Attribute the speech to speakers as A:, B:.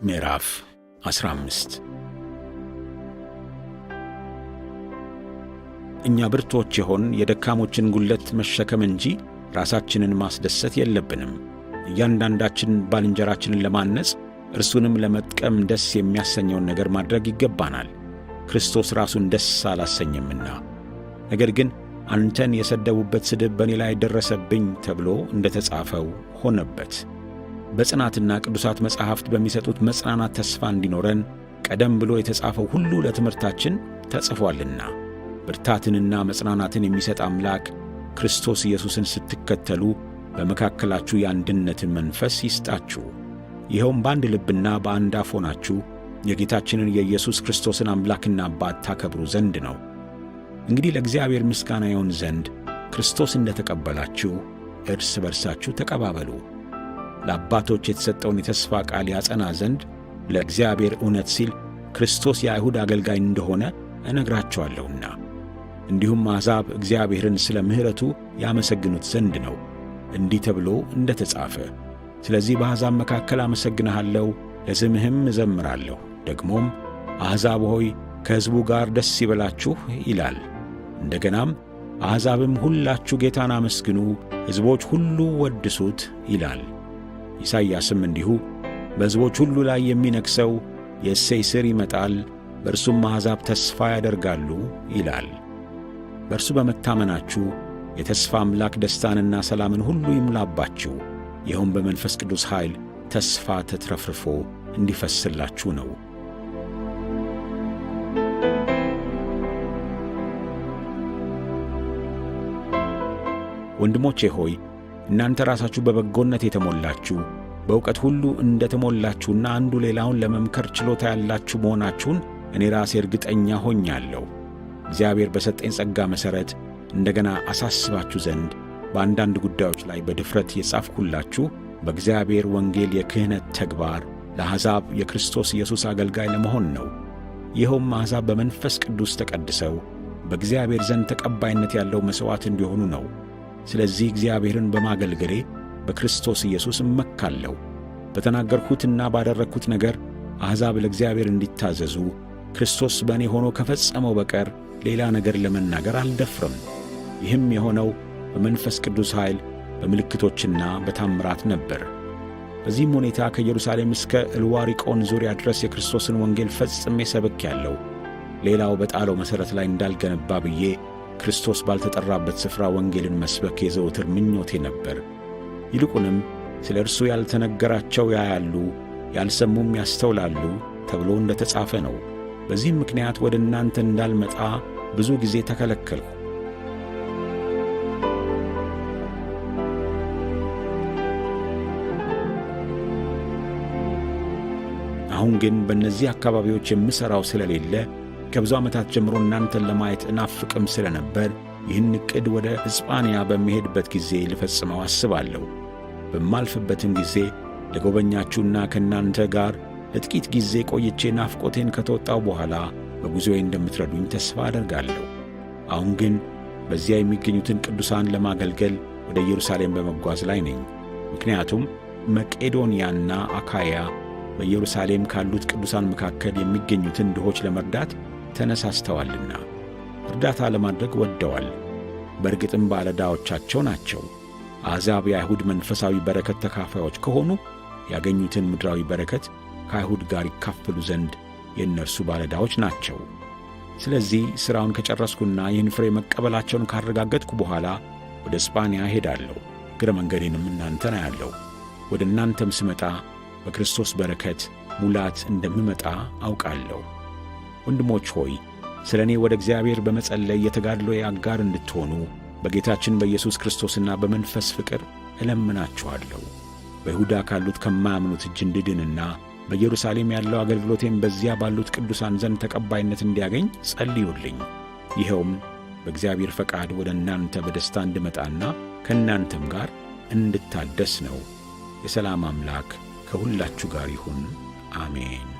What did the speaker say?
A: ምዕራፍ 15 እኛ ብርቶች የሆን የደካሞችን ጉለት መሸከም እንጂ ራሳችንን ማስደሰት የለብንም። እያንዳንዳችን ባልንጀራችንን ለማነጽ እርሱንም ለመጥቀም ደስ የሚያሰኘውን ነገር ማድረግ ይገባናል። ክርስቶስ ራሱን ደስ አላሰኘምና። ነገር ግን አንተን የሰደቡበት ስድብ በእኔ ላይ ደረሰብኝ ተብሎ እንደ ተጻፈው ሆነበት። በጽናትና ቅዱሳት መጻሕፍት በሚሰጡት መጽናናት ተስፋ እንዲኖረን ቀደም ብሎ የተጻፈው ሁሉ ለትምህርታችን ተጽፏልና። ብርታትንና መጽናናትን የሚሰጥ አምላክ ክርስቶስ ኢየሱስን ስትከተሉ በመካከላችሁ የአንድነትን መንፈስ ይስጣችሁ። ይኸውም በአንድ ልብና በአንድ አፍ ሆናችሁ የጌታችንን የኢየሱስ ክርስቶስን አምላክና አባት ታከብሩ ዘንድ ነው። እንግዲህ ለእግዚአብሔር ምስጋና ይሆን ዘንድ ክርስቶስ እንደ ተቀበላችሁ እርስ በርሳችሁ ተቀባበሉ። ለአባቶች የተሰጠውን የተስፋ ቃል ያጸና ዘንድ ለእግዚአብሔር እውነት ሲል ክርስቶስ የአይሁድ አገልጋይ እንደሆነ እነግራቸዋለሁና፣ እንዲሁም አሕዛብ እግዚአብሔርን ስለ ምሕረቱ ያመሰግኑት ዘንድ ነው። እንዲህ ተብሎ እንደ ተጻፈ፣ ስለዚህ በአሕዛብ መካከል አመሰግንሃለሁ፣ ለስምህም እዘምራለሁ። ደግሞም አሕዛብ ሆይ ከሕዝቡ ጋር ደስ ይበላችሁ ይላል። እንደገናም አሕዛብም ሁላችሁ ጌታን አመስግኑ፣ ሕዝቦች ሁሉ ወድሱት ይላል። ኢሳይያስም እንዲሁ በሕዝቦች ሁሉ ላይ የሚነግሠው የእሴይ ሥር ይመጣል፣ በእርሱም አሕዛብ ተስፋ ያደርጋሉ ይላል። በእርሱ በመታመናችሁ የተስፋ አምላክ ደስታንና ሰላምን ሁሉ ይምላባችሁ፣ ይኸውም በመንፈስ ቅዱስ ኃይል ተስፋ ተትረፍርፎ እንዲፈስላችሁ ነው። ወንድሞቼ ሆይ እናንተ ራሳችሁ በበጎነት የተሞላችሁ በእውቀት ሁሉ እንደ ተሞላችሁና አንዱ ሌላውን ለመምከር ችሎታ ያላችሁ መሆናችሁን እኔ ራሴ እርግጠኛ ሆኛለሁ። እግዚአብሔር በሰጠኝ ጸጋ መሠረት እንደገና አሳስባችሁ ዘንድ በአንዳንድ ጉዳዮች ላይ በድፍረት የጻፍሁላችሁ በእግዚአብሔር ወንጌል የክህነት ተግባር ለአሕዛብ የክርስቶስ ኢየሱስ አገልጋይ ለመሆን ነው። ይኸውም አሕዛብ በመንፈስ ቅዱስ ተቀድሰው በእግዚአብሔር ዘንድ ተቀባይነት ያለው መሥዋዕት እንዲሆኑ ነው። ስለዚህ እግዚአብሔርን በማገልገሌ በክርስቶስ ኢየሱስ እመካለሁ። በተናገርሁትና ባደረግሁት ነገር አሕዛብ ለእግዚአብሔር እንዲታዘዙ ክርስቶስ በእኔ ሆኖ ከፈጸመው በቀር ሌላ ነገር ለመናገር አልደፍርም። ይህም የሆነው በመንፈስ ቅዱስ ኃይል በምልክቶችና በታምራት ነበር። በዚህም ሁኔታ ከኢየሩሳሌም እስከ እልዋሪቆን ዙሪያ ድረስ የክርስቶስን ወንጌል ፈጽሜ ሰብኬአለሁ። ሌላው በጣለው መሠረት ላይ እንዳልገነባ ብዬ ክርስቶስ ባልተጠራበት ስፍራ ወንጌልን መስበክ የዘወትር ምኞቴ ነበር። ይልቁንም ስለ እርሱ ያልተነገራቸው ያያሉ፣ ያልሰሙም ያስተውላሉ ተብሎ እንደ ተጻፈ ነው። በዚህም ምክንያት ወደ እናንተ እንዳልመጣ ብዙ ጊዜ ተከለከልሁ። አሁን ግን በእነዚህ አካባቢዎች የምሠራው ስለሌለ ከብዙ ዓመታት ጀምሮ እናንተን ለማየት እናፍቅም ስለ ነበር ይህን ዕቅድ ወደ እስጳንያ በሚሄድበት ጊዜ ልፈጽመው አስባለሁ። በማልፍበትም ጊዜ ለጎበኛችሁና ከእናንተ ጋር ለጥቂት ጊዜ ቆይቼ ናፍቆቴን ከተወጣው በኋላ በጉዞዬ እንደምትረዱኝ ተስፋ አደርጋለሁ። አሁን ግን በዚያ የሚገኙትን ቅዱሳን ለማገልገል ወደ ኢየሩሳሌም በመጓዝ ላይ ነኝ። ምክንያቱም መቄዶንያና አካያ በኢየሩሳሌም ካሉት ቅዱሳን መካከል የሚገኙትን ድሆች ለመርዳት ተነሳስተዋልና እርዳታ ለማድረግ ወደዋል። በእርግጥም ባለዕዳዎቻቸው ናቸው። አሕዛብ የአይሁድ መንፈሳዊ በረከት ተካፋዮች ከሆኑ ያገኙትን ምድራዊ በረከት ከአይሁድ ጋር ይካፈሉ ዘንድ የእነርሱ ባለዕዳዎች ናቸው። ስለዚህ ሥራውን ከጨረስኩና ይህን ፍሬ መቀበላቸውን ካረጋገጥኩ በኋላ ወደ እስጳንያ እሄዳለሁ። እግረ መንገዴንም እናንተን አያለሁ። ወደ እናንተም ስመጣ በክርስቶስ በረከት ሙላት እንደምመጣ አውቃለሁ። ወንድሞች ሆይ ስለ እኔ ወደ እግዚአብሔር በመጸለይ የተጋድሎዬ አጋር እንድትሆኑ በጌታችን በኢየሱስ ክርስቶስና በመንፈስ ፍቅር እለምናችኋለሁ። በይሁዳ ካሉት ከማያምኑት እጅ እንድድንና በኢየሩሳሌም ያለው አገልግሎቴም በዚያ ባሉት ቅዱሳን ዘንድ ተቀባይነት እንዲያገኝ ጸልዩልኝ። ይኸውም በእግዚአብሔር ፈቃድ ወደ እናንተ በደስታ እንድመጣና ከእናንተም ጋር እንድታደስ ነው። የሰላም አምላክ ከሁላችሁ ጋር ይሁን። አሜን።